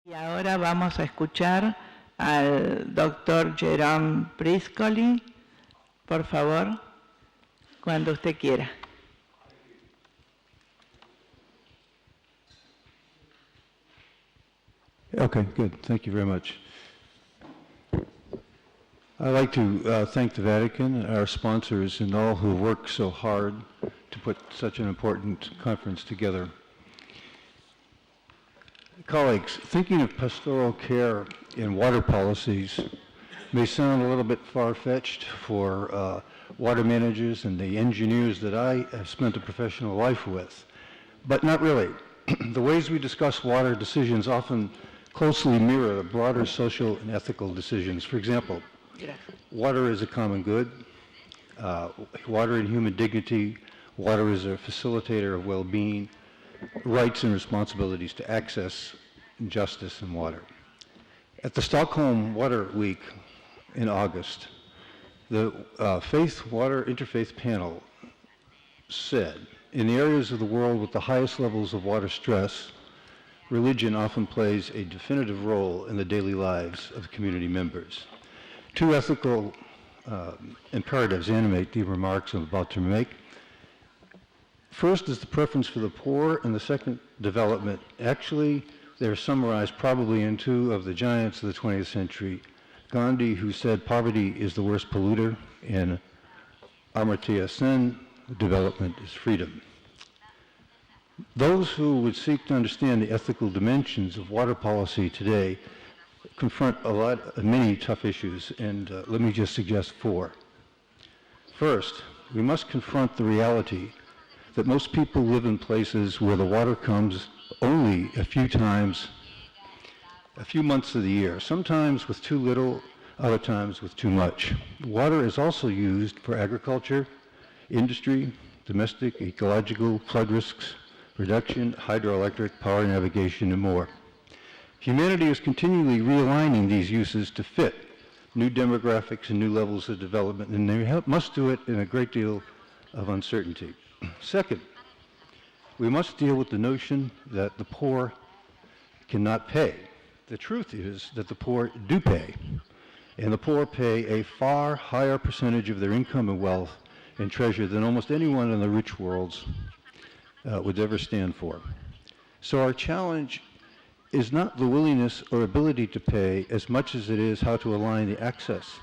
Y ahora vamos a escuchar al doctor Jerome Priscoli, por favor, cuando usted quiera. Okay, good. Thank you very much. I'd like to thank the Vatican, our sponsors, and all who work so hard to put such an important conference together. Colleagues, thinking of pastoral care in water policies may sound a little bit far-fetched for water managers and the engineers that I have spent a professional life with, but not really. The ways we discuss water decisions often closely mirror the broader social and ethical decisions. For example, water is a common good, water and human dignity, water is a facilitator of well-being, rights and responsibilities to access justice and water. At the Stockholm Water Week in August, the Faith Water Interfaith Panel said, in the areas of the world with the highest levels of water stress, religion often plays a definitive role in the daily lives of community members. Two ethical imperatives animate the remarks I'm about to make. First is the preference for the poor, and the second, development. Actually, they're summarized probably in two of the giants of the 20th century. Gandhi, who said poverty is the worst polluter, and Amartya Sen, development is freedom. Those who would seek to understand the ethical dimensions of water policy today confront many tough issues, and let me just suggest four. First, we must confront the reality that most people live in places where the water comes only a few times, a few months of the year, sometimes with too little, other times with too much. Water is also used for agriculture, industry, domestic, ecological, flood risks, reduction, hydroelectric, power navigation, and more. Humanity is continually realigning these uses to fit new demographics and new levels of development, and they must do it in a great deal of uncertainty. Second, we must deal with the notion that the poor cannot pay. The truth is that the poor do pay, and the poor pay a far higher percentage of their income and wealth and treasure than almost anyone in the rich worlds would ever stand for. So our challenge is not the willingness or ability to pay as much as it is how to align the access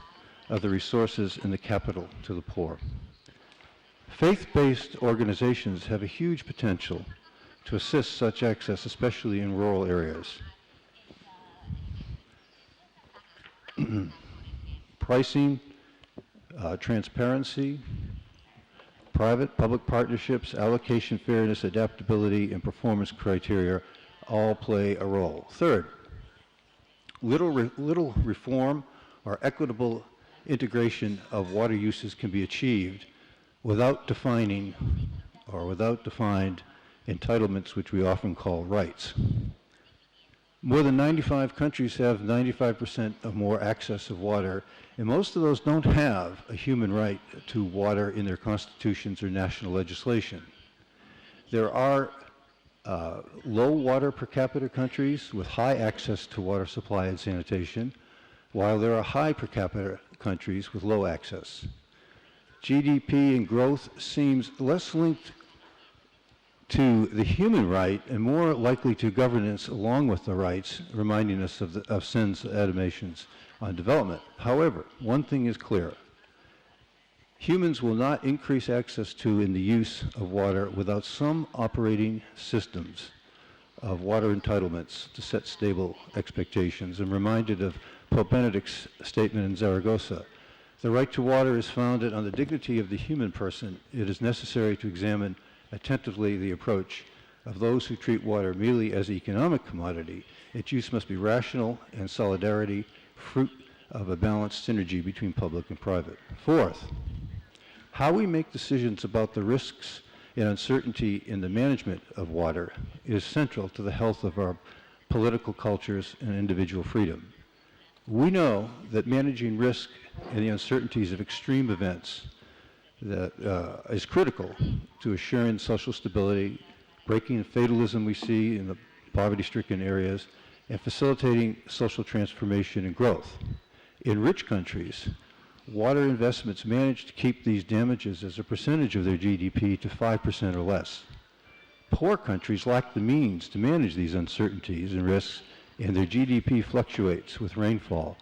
of the resources and the capital to the poor. Faith-based organizations have a huge potential to assist such access, especially in rural areas. Pricing, transparency, private-public partnerships, allocation fairness, adaptability, and performance criteria all play a role. Third, little reform or equitable integration of water uses can be achieved without defined entitlements, which we often call rights. More than 95 countries have 95% or more access of water, and most of those don't have a human right to water in their constitutions or national legislation. There are low water per capita countries with high access to water supply and sanitation, while there are high per capita countries with low access. GDP and growth seems less linked to the human right and more likely to governance along with the rights, reminding us of Sen's animations on development. However, one thing is clear. Humans will not increase access to and the use of water without some operating systems of water entitlements to set stable expectations. I'm reminded of Pope Benedict's statement in Zaragoza. The right to water is founded on the dignity of the human person. It is necessary to examine attentively the approach of those who treat water merely as an economic commodity. Its use must be rational and solidarity, fruit of a balanced synergy between public and private. Fourth, how we make decisions about the risks and uncertainty in the management of water is central to the health of our political cultures and individual freedom. We know that managing risk and the uncertainties of extreme events is critical to assuring social stability, breaking the fatalism we see in the poverty-stricken areas, and facilitating social transformation and growth. In rich countries, water investments manage to keep these damages as a percentage of their GDP to 5% or less. Poor countries lack the means to manage these uncertainties and risks, and their GDP fluctuates with rainfall,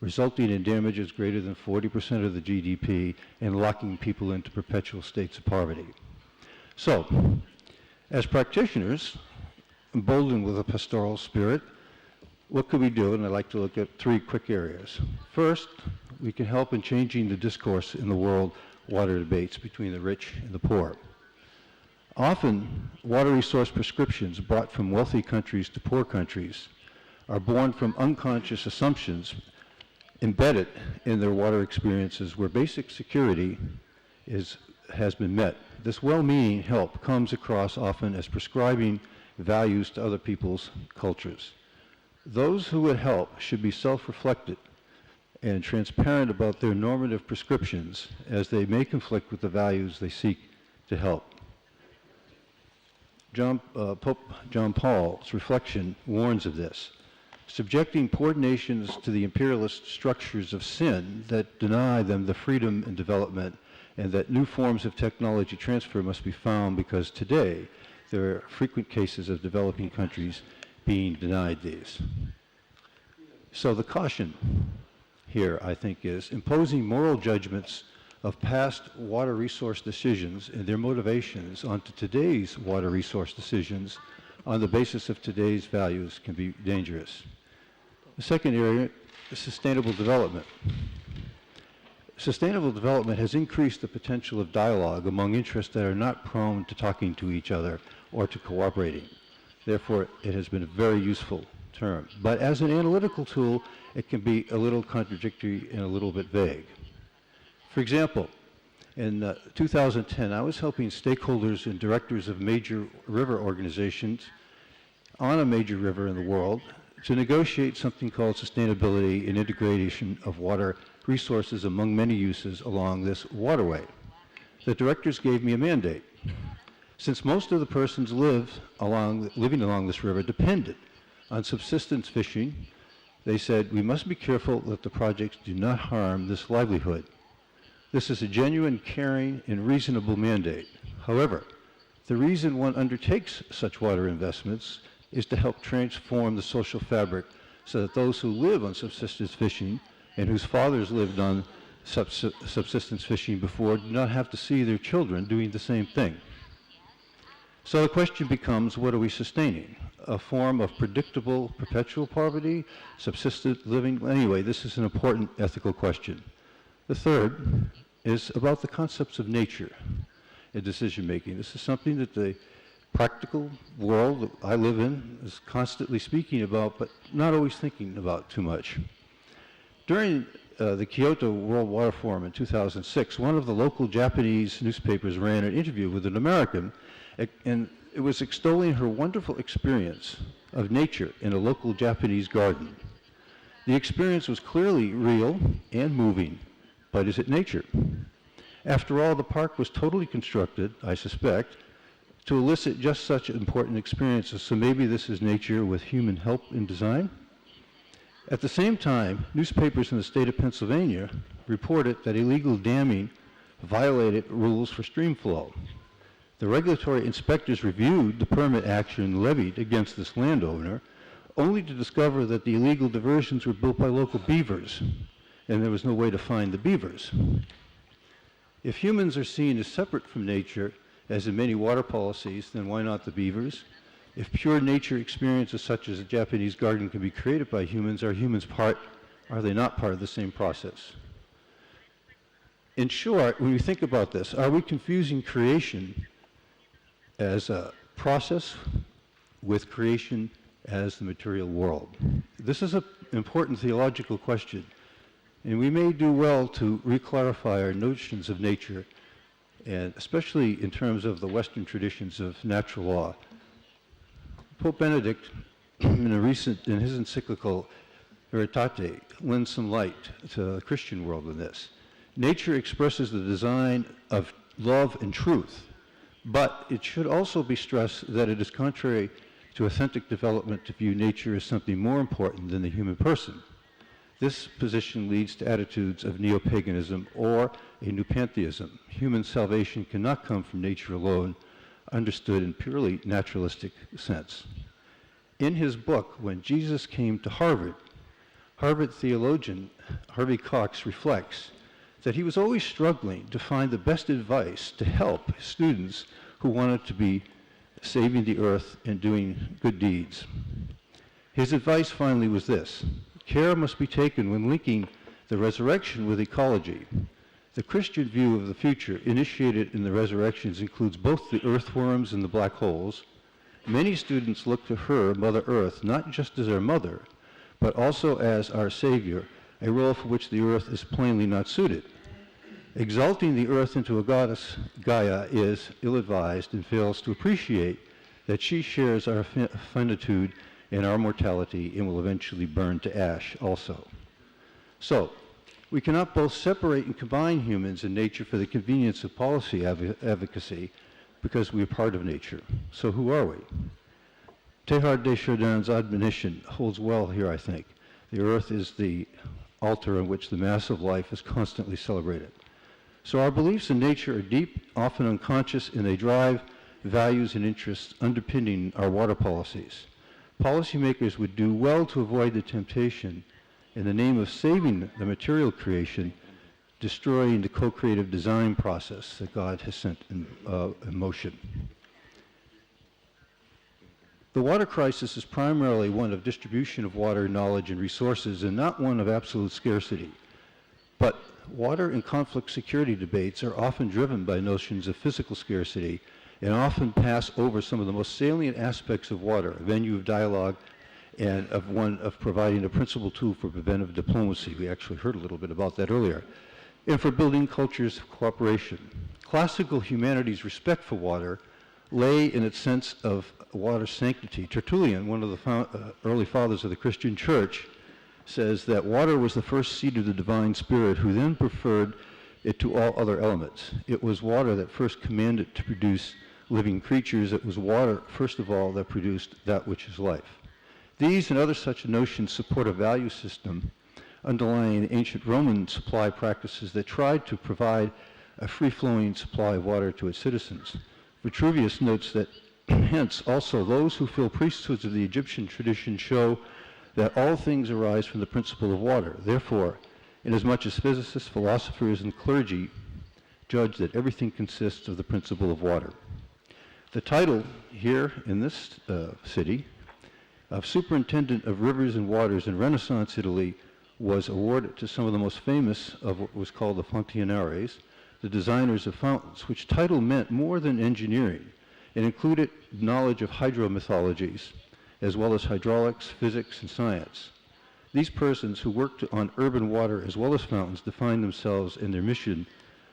resulting in damages greater than 40% of the GDP and locking people into perpetual states of poverty. So, as practitioners, emboldened with a pastoral spirit, what could we do? And I'd like to look at 3 quick areas. First, we can help in changing the discourse in the world water debates between the rich and the poor. Often, water resource prescriptions brought from wealthy countries to poor countries are born from unconscious assumptions embedded in their water experiences where basic security has been met. This well-meaning help comes across often as prescribing values to other people's cultures. Those who would help should be self-reflective and transparent about their normative prescriptions, as they may conflict with the values they seek to help. Pope John Paul's reflection warns of this. Subjecting poor nations to the imperialist structures of sin that deny them the freedom and development, and that new forms of technology transfer must be found, because today there are frequent cases of developing countries being denied these. So the caution here, I think, is imposing moral judgments of past water resource decisions and their motivations onto today's water resource decisions on the basis of today's values can be dangerous. The second area is sustainable development. Sustainable development has increased the potential of dialogue among interests that are not prone to talking to each other or to cooperating. Therefore, it has been a very useful term. But as an analytical tool, it can be a little contradictory and a little bit vague. For example, in 2010, I was helping stakeholders and directors of major river organizations on a major river in the world to negotiate something called sustainability and integration of water resources among many uses along this waterway. The directors gave me a mandate. Since most of the persons living along this river depended on subsistence fishing, they said, we must be careful that the projects do not harm this livelihood. This is a genuine, caring, and reasonable mandate. However, the reason one undertakes such water investments is to help transform the social fabric so that those who live on subsistence fishing and whose fathers lived on subsistence fishing before do not have to see their children doing the same thing. So the question becomes, what are we sustaining? A form of predictable, perpetual poverty, subsistent living? Anyway, this is an important ethical question. The third is about the concepts of nature in decision-making. This is something that the practical world that I live in is constantly speaking about, but not always thinking about too much. During the Kyoto World Water Forum in 2006, one of the local Japanese newspapers ran an interview with an American, and it was extolling her wonderful experience of nature in a local Japanese garden. The experience was clearly real and moving, but is it nature? After all, the park was totally constructed, I suspect, to elicit just such important experiences, so maybe this is nature with human help in design? At the same time, newspapers in the state of Pennsylvania reported that illegal damming violated rules for stream flow. The regulatory inspectors reviewed the permit action levied against this landowner, only to discover that the illegal diversions were built by local beavers, and there was no way to find the beavers. If humans are seen as separate from nature, as in many water policies, then why not the beavers? If pure nature experiences such as a Japanese garden can be created by humans, are they not part of the same process? In short, when we think about this, are we confusing creation as a process with creation as the material world? This is an important theological question, and we may do well to reclarify our notions of nature, and especially in terms of the Western traditions of natural law. Pope Benedict, in his encyclical Veritate, lends some light to the Christian world in this. Nature expresses the design of love and truth, but it should also be stressed that it is contrary to authentic development to view nature as something more important than the human person. This position leads to attitudes of neo-paganism or a new pantheism. Human salvation cannot come from nature alone, understood in purely naturalistic sense. In his book, When Jesus Came to Harvard, Harvard theologian Harvey Cox reflects that he was always struggling to find the best advice to help students who wanted to be saving the earth and doing good deeds. His advice finally was this: care must be taken when linking the resurrection with ecology. The Christian view of the future initiated in the resurrections includes both the earthworms and the black holes. Many students look to her, Mother Earth, not just as our mother, but also as our savior, a role for which the earth is plainly not suited. Exalting the earth into a goddess, Gaia, is ill-advised and fails to appreciate that she shares our finitude and our mortality and will eventually burn to ash also. So, we cannot both separate and combine humans and nature for the convenience of policy advocacy because we are part of nature. So who are we? Teilhard de Chardin's admonition holds well here, I think. The earth is the altar on which the mass of life is constantly celebrated. So our beliefs in nature are deep, often unconscious, and they drive values and interests underpinning our water policies. Policymakers would do well to avoid the temptation, in the name of saving the material creation, destroying the co-creative design process that God has sent in motion. The water crisis is primarily one of distribution of water, knowledge, and resources, and not one of absolute scarcity. But water and conflict security debates are often driven by notions of physical scarcity and often pass over some of the most salient aspects of water, a venue of dialogue and of providing a principal tool for preventive diplomacy. We actually heard a little bit about that earlier. And for building cultures of cooperation. Classical humanity's respect for water lay in its sense of water's sanctity. Tertullian, one of the early fathers of the Christian church, says that water was the first seed of the divine spirit, who then preferred it to all other elements. It was water that first commanded to produce living creatures. It was water, first of all, that produced that which is life. These and other such notions support a value system underlying the ancient Roman supply practices that tried to provide a free-flowing supply of water to its citizens. Vitruvius notes that hence also those who fill priesthoods of the Egyptian tradition show that all things arise from the principle of water. Therefore, inasmuch as physicists, philosophers, and clergy judge that everything consists of the principle of water. The title here in this city of Superintendent of Rivers and Waters in Renaissance Italy was awarded to some of the most famous of what was called the Fontainares, the designers of fountains, which title meant more than engineering. It included knowledge of hydromythologies, as well as hydraulics, physics, and science. These persons who worked on urban water as well as fountains defined themselves in their mission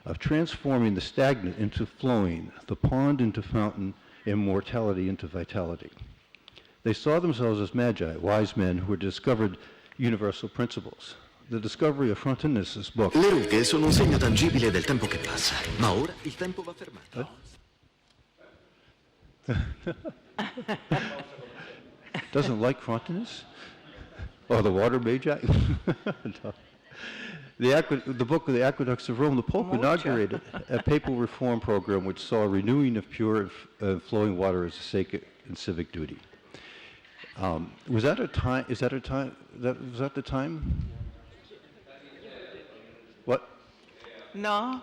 of transforming the stagnant into flowing, the pond into fountain, and mortality into vitality. They saw themselves as magi, wise men who had discovered universal principles. The discovery of Frontinus' book. Le rughe sono un segno tangibile del tempo che passa, ma ora il tempo va fermato. Doesn't like Frontinus? Or the water magi? No. The book of the Aqueducts of Rome, the Pope inaugurated a papal reform program which saw a renewing of pure and flowing water as a sacred and civic duty. Was that a time? Is that a time? Was that the time? What? No,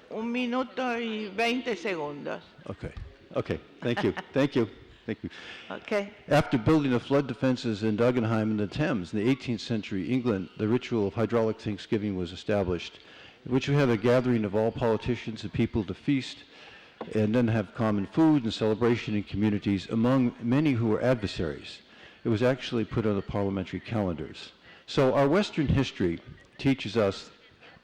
1 minuto y 20 segundos. Okay. Okay. Thank you. Thank you. Thank you. Okay. After building the flood defenses in Dagenham and the Thames in the 18th century England, the ritual of hydraulic Thanksgiving was established, in which we have a gathering of all politicians and people to feast and then have common food and celebration in communities among many who were adversaries. It was actually put on the parliamentary calendars. So our Western history teaches us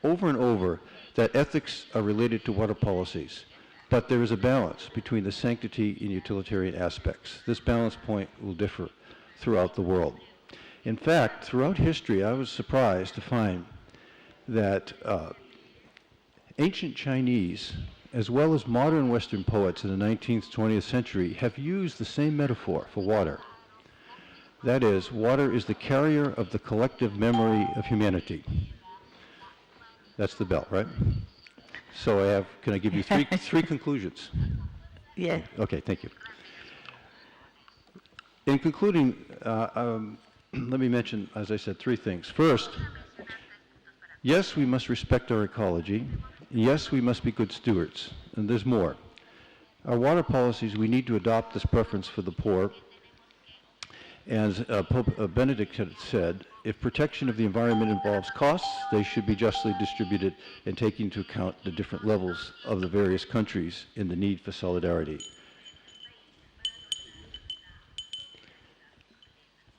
over and over that ethics are related to water policies. But there is a balance between the sanctity and utilitarian aspects. This balance point will differ throughout the world. In fact, throughout history, I was surprised to find that ancient Chinese as well as modern Western poets in the 19th, 20th century, have used the same metaphor for water. That is, water is the carrier of the collective memory of humanity. That's the bell, right? So can I give you three conclusions? Yes. Okay, thank you. In concluding, let me mention, as I said, three things. First, yes, we must respect our ecology. Yes, we must be good stewards. And there's more. Our water policies, we need to adopt this preference for the poor. As Pope Benedict had said, if protection of the environment involves costs, they should be justly distributed and taking into account the different levels of the various countries in the need for solidarity.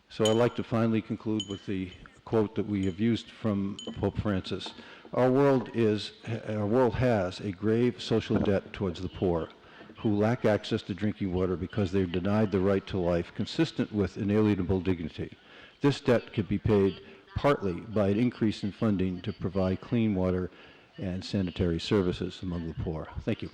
So I'd like to finally conclude with the quote that we have used from Pope Francis. Our world has a grave social debt towards the poor, who lack access to drinking water because they're denied the right to life consistent with inalienable dignity. This debt could be paid partly by an increase in funding to provide clean water and sanitary services among the poor. Thank you.